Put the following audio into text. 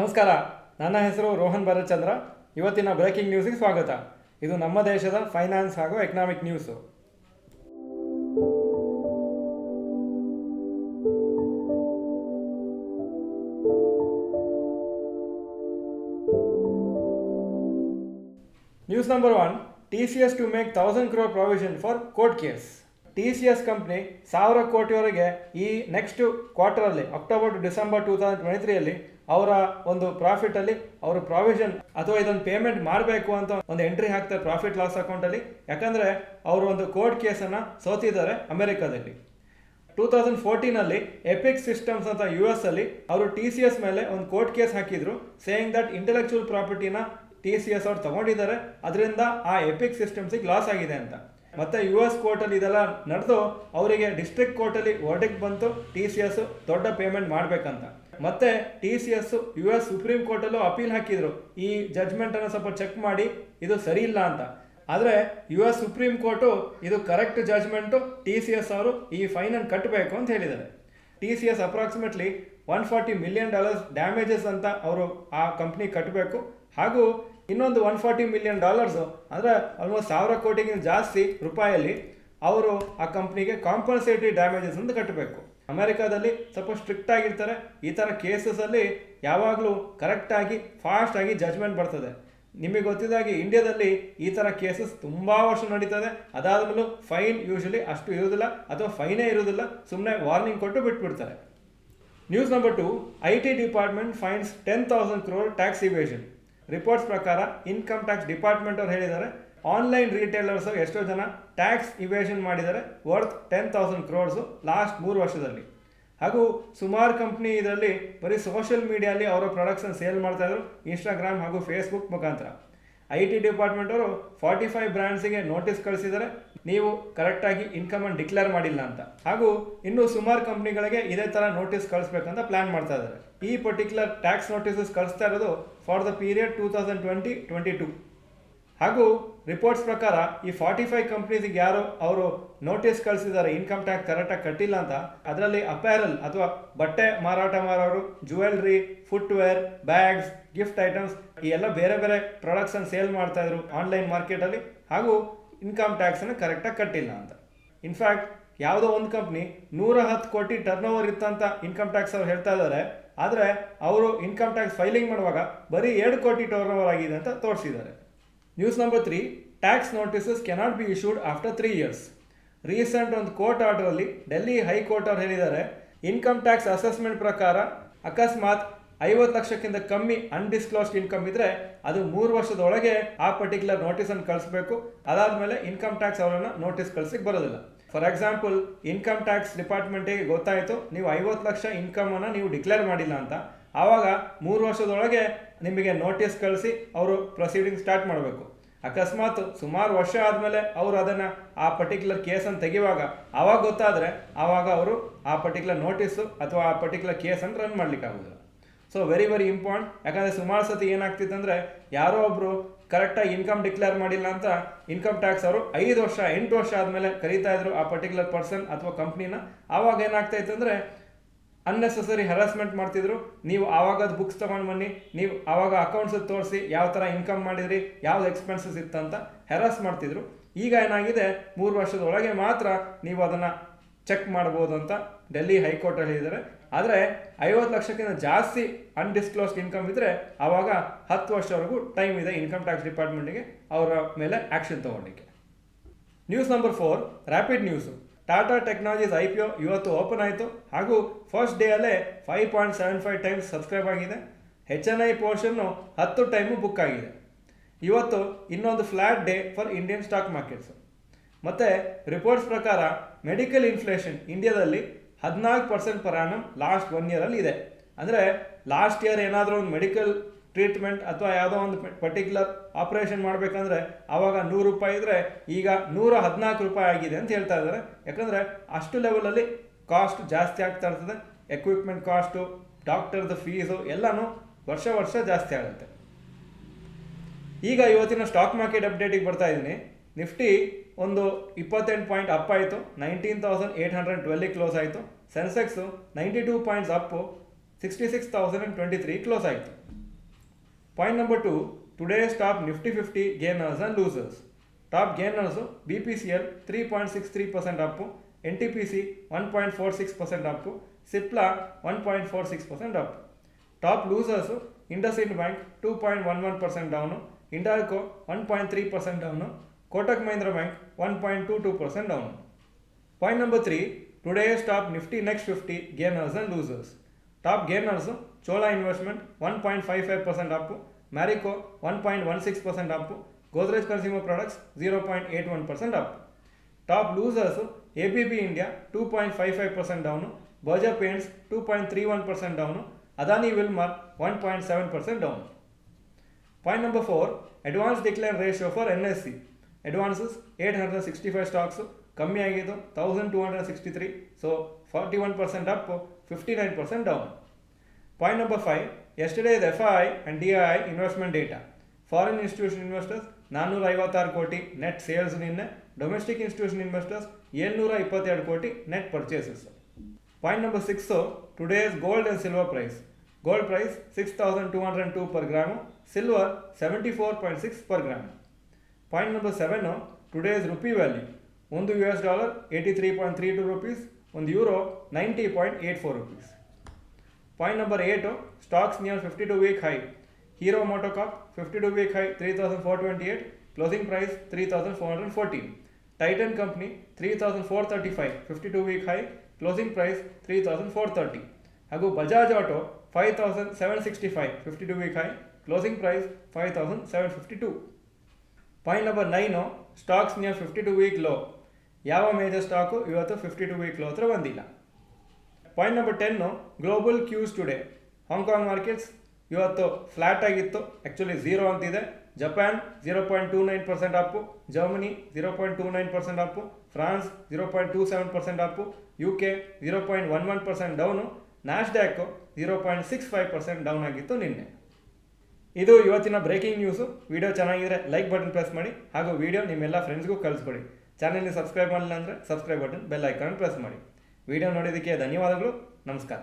ನಮಸ್ಕಾರ, ನನ್ನ ಹೆಸರು ರೋಹನ್ ಭರತ್ಚಂದ್ರ. ಇವತ್ತಿನ ಬ್ರೇಕಿಂಗ್ ನ್ಯೂಸ್ಗೆ ಸ್ವಾಗತ. ಇದು ನಮ್ಮ ದೇಶದ ಫೈನಾನ್ಸ್ ಹಾಗೂ economic news. News number 1, TCS to make 1000 crore provision for court case. TCS company 1000 ಕೋಟಿವರೆಗೆ ಈ ನೆಕ್ಸ್ಟ್ ಕ್ವಾರ್ಟರಲ್ಲಿ ಅಕ್ಟೋಬರ್ ಟು ಡಿಸೆಂಬರ್ 2023 ಅವರ ಒಂದು ಪ್ರಾಫಿಟಲ್ಲಿ ಅವರು ಪ್ರಾವಿಷನ್ ಅಥವಾ ಇದನ್ನು ಪೇಮೆಂಟ್ ಮಾಡಬೇಕು ಅಂತ ಒಂದು ಎಂಟ್ರಿ ಹಾಕ್ತಾರೆ ಪ್ರಾಫಿಟ್ ಲಾಸ್ ಅಕೌಂಟಲ್ಲಿ. ಯಾಕಂದರೆ ಅವರು ಒಂದು ಕೋರ್ಟ್ ಕೇಸನ್ನು ಸೋತಿದ್ದಾರೆ ಅಮೆರಿಕಾದಲ್ಲಿ. 2014 ಎಪಿಕ್ ಸಿಸ್ಟಮ್ಸ್ ಅಂತ US ಅಲ್ಲಿ ಅವರು TCS ಮೇಲೆ ಒಂದು ಕೋರ್ಟ್ ಕೇಸ್ ಹಾಕಿದ್ರು, ಸೇಯಿಂಗ್ ದಟ್ ಇಂಟೆಲೆಕ್ಚುವಲ್ ಪ್ರಾಪರ್ಟಿನ TCS ಅವ್ರು ತಗೊಂಡಿದ್ದಾರೆ, ಅದರಿಂದ ಆ ಎಪಿಕ್ ಸಿಸ್ಟಮ್ಸಿಗೆ ಲಾಸ್ ಆಗಿದೆ ಅಂತ. ಮತ್ತೆ US ಕೋರ್ಟಲ್ಲಿ ಇದೆಲ್ಲ ನಡೆದು ಅವರಿಗೆ ಡಿಸ್ಟ್ರಿಕ್ಟ್ ಕೋರ್ಟಲ್ಲಿ ವರ್ಡಿಕ್ಟ್ ಬಂತು TCS ದೊಡ್ಡ ಪೇಮೆಂಟ್ ಮಾಡಬೇಕಂತ. ಮತ್ತೆ TCS US ಸುಪ್ರೀಂ ಕೋರ್ಟಲ್ಲೂ ಅಪೀಲ್ ಹಾಕಿದ್ರು, ಈ ಜಡ್ಜ್ಮೆಂಟನ್ನು ಸ್ವಲ್ಪ ಚೆಕ್ ಮಾಡಿ ಇದು ಸರಿ ಇಲ್ಲ ಅಂತ. ಆದರೆ US ಸುಪ್ರೀಂ ಕೋರ್ಟು ಇದು ಕರೆಕ್ಟ್ ಜಡ್ಜ್ಮೆಂಟು, TCS ಅವರು ಈ ಫೈನನ್ನು ಕಟ್ಟಬೇಕು ಅಂತ ಹೇಳಿದ್ದಾರೆ. TCS ಅಪ್ರಾಕ್ಸಿಮೇಟ್ಲಿ $140 million ಡ್ಯಾಮೇಜಸ್ ಅಂತ ಅವರು ಆ ಕಂಪ್ನಿ ಕಟ್ಟಬೇಕು. ಹಾಗೂ ಇನ್ನೊಂದು $140 million ಅಂದರೆ ಆಲ್ಮೋಸ್ಟ್ 1000 ಕೋಟಿಗಿಂತ ಜಾಸ್ತಿ ರೂಪಾಯಲ್ಲಿ ಅವರು ಆ ಕಂಪ್ನಿಗೆ ಕಾಂಪನ್ಸೇಟರಿ ಡ್ಯಾಮೇಜಸ್ ಅಂತ ಕಟ್ಟಬೇಕು. ಅಮೆರಿಕಾದಲ್ಲಿ ಸ್ವಲ್ಪ ಸ್ಟ್ರಿಕ್ಟ್ ಆಗಿರ್ತಾರೆ. ಈ ಥರ ಕೇಸಸಲ್ಲಿ ಯಾವಾಗಲೂ ಕರೆಕ್ಟಾಗಿ ಫಾಸ್ಟಾಗಿ ಜಡ್ಜ್ಮೆಂಟ್ ಬರ್ತದೆ. ನಿಮಗೆ ಗೊತ್ತಿದ್ದಾಗೆ ಇಂಡಿಯಾದಲ್ಲಿ ಈ ಥರ ಕೇಸಸ್ ತುಂಬ ವರ್ಷ ನಡೀತದೆ. ಅದಾದಮೇಲೂ ಫೈನ್ ಯೂಶಲಿ ಅಷ್ಟು ಇರೋದಿಲ್ಲ ಅಥವಾ ಫೈನೇ ಇರೋದಿಲ್ಲ, ಸುಮ್ಮನೆ ವಾರ್ನಿಂಗ್ ಕೊಟ್ಟು ಬಿಟ್ಬಿಡ್ತಾರೆ. News number 2, IT department fines 10,000 crore tax evasion. Reports ಪ್ರಕಾರ ಇನ್ಕಮ್ ಟ್ಯಾಕ್ಸ್ ಡಿಪಾರ್ಟ್ಮೆಂಟ್ ಅವ್ರು ಹೇಳಿದ್ದಾರೆ, ಆನ್ಲೈನ್ ರಿಟೇಲರ್ಸ್ ಎಷ್ಟೋ ಜನ ಟ್ಯಾಕ್ಸ್ ಇವೇಷನ್ ಮಾಡಿದ್ದಾರೆ ವರ್ತ್ 10,000 crores ಲಾಸ್ಟ್ 3 ವರ್ಷದಲ್ಲಿ. ಹಾಗೂ ಸುಮಾರು ಕಂಪ್ನಿ ಇದರಲ್ಲಿ ಬರೀ ಸೋಷಿಯಲ್ ಮೀಡಿಯಲ್ಲಿ ಅವರ ಪ್ರಾಡಕ್ಟ್ಸನ್ನು ಸೇಲ್ ಮಾಡ್ತಾಯಿದ್ರು, ಇನ್ಸ್ಟಾಗ್ರಾಮ್ ಹಾಗೂ ಫೇಸ್ಬುಕ್ ಮುಖಾಂತರ. IT ಡಿಪಾರ್ಟ್ಮೆಂಟ್ ಅವರು 45 ಬ್ರ್ಯಾಂಡ್ಸಿಗೆ ನೋಟಿಸ್ ಕಳಿಸಿದ್ದಾರೆ, ನೀವು ಕರೆಕ್ಟಾಗಿ ಇನ್ಕಮನ್ನು ಡಿಕ್ಲೇರ್ ಮಾಡಿಲ್ಲ ಅಂತ. ಹಾಗೂ ಇನ್ನೂ ಸುಮಾರು ಕಂಪ್ನಿಗಳಿಗೆ ಇದೇ ಥರ ನೋಟಿಸ್ ಕಳಿಸ್ಬೇಕಂತ ಪ್ಲ್ಯಾನ್ ಮಾಡ್ತಾ ಇದ್ದಾರೆ. ಈ ಪರ್ಟಿಕ್ಯುಲರ್ ಟ್ಯಾಕ್ಸ್ ನೋಟಿಸಸ್ ಕಳಿಸ್ತಾ ಇರೋದು ಫಾರ್ ದ ಪೀರಿಯಡ್ 2020-22. ಹಾಗೂ ರಿಪೋರ್ಟ್ಸ್ ಪ್ರಕಾರ ಈ 45 ಕಂಪ್ನೀಸಿಗೆ ಯಾರು ಅವರು ನೋಟಿಸ್ ಕಳಿಸಿದ್ದಾರೆ ಇನ್ಕಮ್ ಟ್ಯಾಕ್ಸ್ ಕರೆಕ್ಟಾಗಿ ಕಟ್ಟಿಲ್ಲ ಅಂತ, ಅದರಲ್ಲಿ ಅಪ್ಯಾರಲ್ ಅಥವಾ ಬಟ್ಟೆ ಮಾರಾಟ ಮಾರೋರು, jewellery, footwear, bags, gift items, ಈ ಎಲ್ಲ ಬೇರೆ ಬೇರೆ ಪ್ರಾಡಕ್ಟ್ಸನ್ನು ಸೇಲ್ ಮಾಡ್ತಾಯಿದ್ರು ಆನ್ಲೈನ್ ಮಾರ್ಕೆಟಲ್ಲಿ. ಹಾಗೂ ಇನ್ಕಮ್ ಟ್ಯಾಕ್ಸನ್ನು ಕರೆಕ್ಟಾಗಿ ಕಟ್ಟಿಲ್ಲ ಅಂತ. ಇನ್ಫ್ಯಾಕ್ಟ್ ಯಾವುದೋ ಒಂದು ಕಂಪ್ನಿ 110 ಕೋಟಿ ಟರ್ನ್ ಓವರ್ ಇತ್ತಂತ ಇನ್ಕಮ್ ಟ್ಯಾಕ್ಸ್ ಅವ್ರು ಹೇಳ್ತಾ ಇದ್ದಾರೆ, ಆದರೆ ಅವರು ಇನ್ಕಮ್ ಟ್ಯಾಕ್ಸ್ ಫೈಲಿಂಗ್ ಮಾಡುವಾಗ ಬರೀ 2 ಕೋಟಿ ಟರ್ನ್ ಓವರ್ ಆಗಿದೆ ಅಂತ ತೋರಿಸಿದ್ದಾರೆ. News number 3, tax notices cannot be issued after 3 years. Recent ಒಂದು ಕೋರ್ಟ್ ಆರ್ಡರಲ್ಲಿ ಡೆಲ್ಲಿ ಹೈಕೋರ್ಟ್ ಅವ್ರು ಹೇಳಿದ್ದಾರೆ, ಇನ್ಕಮ್ ಟ್ಯಾಕ್ಸ್ ಅಸೆಸ್ಮೆಂಟ್ ಪ್ರಕಾರ ಅಕಸ್ಮಾತ್ 50 ಲಕ್ಷಕ್ಕಿಂತ ಕಮ್ಮಿ ಅನ್ಡಿಸ್ಕ್ಲೋಸ್ಡ್ ಇನ್ಕಮ್ ಇದ್ದರೆ ಅದು 3 ವರ್ಷದೊಳಗೆ ಆ ಪರ್ಟಿಕ್ಯುಲರ್ ನೋಟಿಸನ್ನು ಕಳಿಸ್ಬೇಕು. ಅದಾದಮೇಲೆ ಇನ್ಕಮ್ ಟ್ಯಾಕ್ಸ್ ಅವರನ್ನು ನೋಟಿಸ್ ಕಳಿಸಿಕ್ಕೆ ಬರೋದಿಲ್ಲ. ಫಾರ್ ಎಕ್ಸಾಂಪಲ್, ಇನ್ಕಮ್ ಟ್ಯಾಕ್ಸ್ ಡಿಪಾರ್ಟ್ಮೆಂಟಿಗೆ ಗೊತ್ತಾಯಿತು ನೀವು 50 ಲಕ್ಷ ಇನ್ಕಮನ್ನು ನೀವು ಡಿಕ್ಲೇರ್ ಮಾಡಿಲ್ಲ ಅಂತ, ಆವಾಗ 3 ವರ್ಷದೊಳಗೆ ನಿಮಗೆ ನೋಟಿಸ್ ಕಳಿಸಿ ಅವರು ಪ್ರೊಸೀಡಿಂಗ್ ಸ್ಟಾರ್ಟ್ ಮಾಡಬೇಕು. ಅಕಸ್ಮಾತ್ ಸುಮಾರು ವರ್ಷ ಆದಮೇಲೆ ಅವರು ಅದನ್ನು ಆ ಪರ್ಟಿಕ್ಯುಲರ್ ಕೇಸನ್ನು ತೆಗೆಯುವಾಗ ಆವಾಗ ಗೊತ್ತಾದರೆ ಆವಾಗ ಅವರು ಆ ಪರ್ಟಿಕ್ಯುಲರ್ ನೋಟಿಸು ಅಥವಾ ಆ ಪರ್ಟಿಕ್ಯುಲರ್ ಕೇಸನ್ನು ರನ್ ಮಾಡಲಿಕ್ಕಾಗೋದಿಲ್ಲ. So very important. ಯಾಕಂದರೆ ಸುಮಾರು ಸತಿ ಏನಾಗ್ತಿತ್ತು ಅಂದರೆ ಯಾರೋ ಒಬ್ಬರು ಕರೆಕ್ಟಾಗಿ ಇನ್ಕಮ್ ಡಿಕ್ಲೇರ್ ಮಾಡಿಲ್ಲ ಅಂತ ಇನ್ಕಮ್ ಟ್ಯಾಕ್ಸ್ ಅವರು 5 ವರ್ಷ 8 ವರ್ಷ ಆದಮೇಲೆ ಕರೀತಾ ಇದ್ರು ಆ ಪರ್ಟಿಕ್ಯುಲರ್ ಪರ್ಸನ್ ಅಥವಾ ಕಂಪ್ನಿನ. ಆವಾಗ ಏನಾಗ್ತಾ ಇತ್ತು ಅಂದರೆ ಅನ್ನೆಸೆಸರಿ ಹರಾಸ್ಮೆಂಟ್ ಮಾಡ್ತಿದ್ರು. ನೀವು ಆವಾಗ ಅದು ಬುಕ್ಸ್ ತೊಗೊಂಡು ಬನ್ನಿ, ನೀವು ಆವಾಗ ಅಕೌಂಟ್ಸ್ ತೋರಿಸಿ ಯಾವ ಥರ ಇನ್ಕಮ್ ಮಾಡಿದ್ರಿ, ಯಾವ್ದು ಎಕ್ಸ್ಪೆನ್ಸಸ್ ಇತ್ತಂತ ಹೆರಾಸ್ ಮಾಡ್ತಿದ್ರು. ಈಗ ಏನಾಗಿದೆ 3 ವರ್ಷದೊಳಗೆ ಮಾತ್ರ ನೀವು ಅದನ್ನು ಚೆಕ್ ಮಾಡ್ಬೋದು ಅಂತ ಡೆಲ್ಲಿ ಹೈಕೋರ್ಟ್ ಹೇಳಿದ್ದಾರೆ. ಆದರೆ 50 ಲಕ್ಷಕ್ಕಿಂತ ಜಾಸ್ತಿ ಅನ್ಡಿಸ್ಕ್ಲೋಸ್ಡ್ ಇನ್ಕಮ್ ಇದ್ದರೆ ಆವಾಗ 10 ವರ್ಷವರೆಗೂ ಟೈಮ್ ಇದೆ ಇನ್ಕಮ್ ಟ್ಯಾಕ್ಸ್ ಡಿಪಾರ್ಟ್ಮೆಂಟಿಗೆ ಅವರ ಮೇಲೆ ಆ್ಯಕ್ಷನ್ ತೊಗೊಳ್ಳಿಕ್ಕೆ. News number 4, rapid news. Tata technologies IPO ಇವತ್ತು ಓಪನ್ ಆಯಿತು. ಹಾಗೂ ಫಸ್ಟ್ ಡೇ ಅಲ್ಲೇ 5.75 times ಸಬ್ಸ್ಕ್ರೈಬ್ ಆಗಿದೆ. HNI ಪೋರ್ಷನ್ನು 10 ಟೈಮು ಬುಕ್ ಆಗಿದೆ. ಇವತ್ತು ಇನ್ನೊಂದು flat day for Indian stock markets. ಮತ್ತು ರಿಪೋರ್ಟ್ಸ್ ಪ್ರಕಾರ ಮೆಡಿಕಲ್ ಇನ್ಫ್ಲೇಷನ್ ಇಂಡಿಯಾದಲ್ಲಿ 14% ಪರ್ ಆ್ಯನಮ್ ಲಾಸ್ಟ್ 1 year ಇದೆ. ಅಂದರೆ ಲಾಸ್ಟ್ ಇಯರ್ ಏನಾದರೂ ಒಂದು ಮೆಡಿಕಲ್ ಟ್ರೀಟ್ಮೆಂಟ್ ಅಥವಾ ಯಾವುದೋ ಒಂದು ಪರ್ಟಿಕ್ಯುಲರ್ ಆಪರೇಷನ್ ಮಾಡಬೇಕಂದ್ರೆ ಆವಾಗ ₹100 ಇದ್ದರೆ ಈಗ ₹114 ಆಗಿದೆ ಅಂತ ಹೇಳ್ತಾ ಇದ್ದಾರೆ. ಯಾಕಂದರೆ ಅಷ್ಟು ಲೆವೆಲಲ್ಲಿ ಕಾಸ್ಟ್ ಜಾಸ್ತಿ ಆಗ್ತಾ ಇರ್ತದೆ. ಎಕ್ವಿಪ್ಮೆಂಟ್ ಕಾಸ್ಟು, ಡಾಕ್ಟರ್ದು ಫೀಸು ಎಲ್ಲನೂ ವರ್ಷ ಜಾಸ್ತಿ ಆಗುತ್ತೆ. ಈಗ ಇವತ್ತಿನ ಸ್ಟಾಕ್ ಮಾರ್ಕೆಟ್ ಅಪ್ಡೇಟಿಗೆ ಬರ್ತಾ ಇದ್ದೀನಿ. ನಿಫ್ಟಿ ಒಂದು 28 ಪಾಯಿಂಟ್ ಅಪ್ ಆಯಿತು, 19,812 ಕ್ಲೋಸ್ ಆಯಿತು. ಸೆನ್ಸೆಕ್ಸು 92 ಪಾಯಿಂಟ್ಸ್ ಅಪ್ಪು, 66,023 ಕ್ಲೋಸ್ ಆಯಿತು. Point number 2, today's top Nifty 50 gainers and losers. Top gainers BPCL 3.63% up, NTPC 1.46% up, Cipla 1.46% up. Top losers IndusInd Bank 2.11% down, Hindalco 1.3% down, Kotak Mahindra Bank 1.22% down. Point number 3, today's top Nifty Next 50 gainers and losers. Top gainers Chola Investment 1.55% up, Marico 1.16% up, Godrej Consumer Products 0.81% up. Top losers ABB India 2.55% down, Berger Paints 2.31% down, Adani Wilmar 1.7% down. Point number 4, advance decline ratio for NSE. Advances 865 stocks, ಕಮ್ಮಿ ಆಗಿದ್ದು 1263, so 41% up, 59% down. Point number 5, yesterday's FII and DII investment data. Foreign institution investors 456 ಕೋಟಿ net sales ನಿನ್ನೆ, domestic institution investors 722 ಕೋಟಿ net purchases. Point number 6, today's gold and silver price. Gold price 6202 per gram, silver 74.6 per gram. Point number 7, today's rupee value. ಒಂದು US dollar 83.32 rupees, ಒಂದು euro 90.84 rupees. Point number 8, stocks near 52-week high. Hero MotoCorp 52-week high 3,428, closing price 3,414. Titan Company 3,435, 52-week high, closing price 3,430. ಹಾಗೂ Bajaj auto 5,765, 52-week high, closing price 5,752. Point number 9, stocks near 52-week low. ಯಾವ major stock ಇವತ್ತು 52-week low ಹತ್ರ ಬಂದಿಲ್ಲ. Point number 10, global Qs today. Hong Kong markets ಇವತ್ತು flat ಆಗಿತ್ತು, actually 0 ಅಂತಿದೆ. Japan 0.29% Appu, Germany 0.29% Appu, France 0.27% Appu, UK 0.11% down, Nasdaq 0.65% down ಆಗಿತ್ತು ನಿನ್ನೆ. ಇದು ಇವತ್ತಿನ ಬ್ರೇಕಿಂಗ್ ನ್ಯೂಸು. ವಿಡಿಯೋ ಚೆನ್ನಾಗಿದ್ರೆ ಲೈಕ್ ಬಟನ್ ಪ್ರೆಸ್ ಮಾಡಿ, ಹಾಗೂ ವಿಡಿಯೋ ನಿಮ್ಮೆಲ್ಲ ಫ್ರೆಂಡ್ಸ್ಗೂ ಕಳಿಸ್ಕೊಡಿ. ಚಾನಲ್ಗೆ ಸಬ್ಸ್ಕ್ರೈಬ್ ಮಾಡಿಲ್ಲ ಅಂದರೆ subscribe button, bell icon press ಮಾಡಿ. ವಿಡಿಯೋ ನೋಡೋದಕ್ಕೆ ಧನ್ಯವಾದಗಳು. ನಮಸ್ಕಾರ.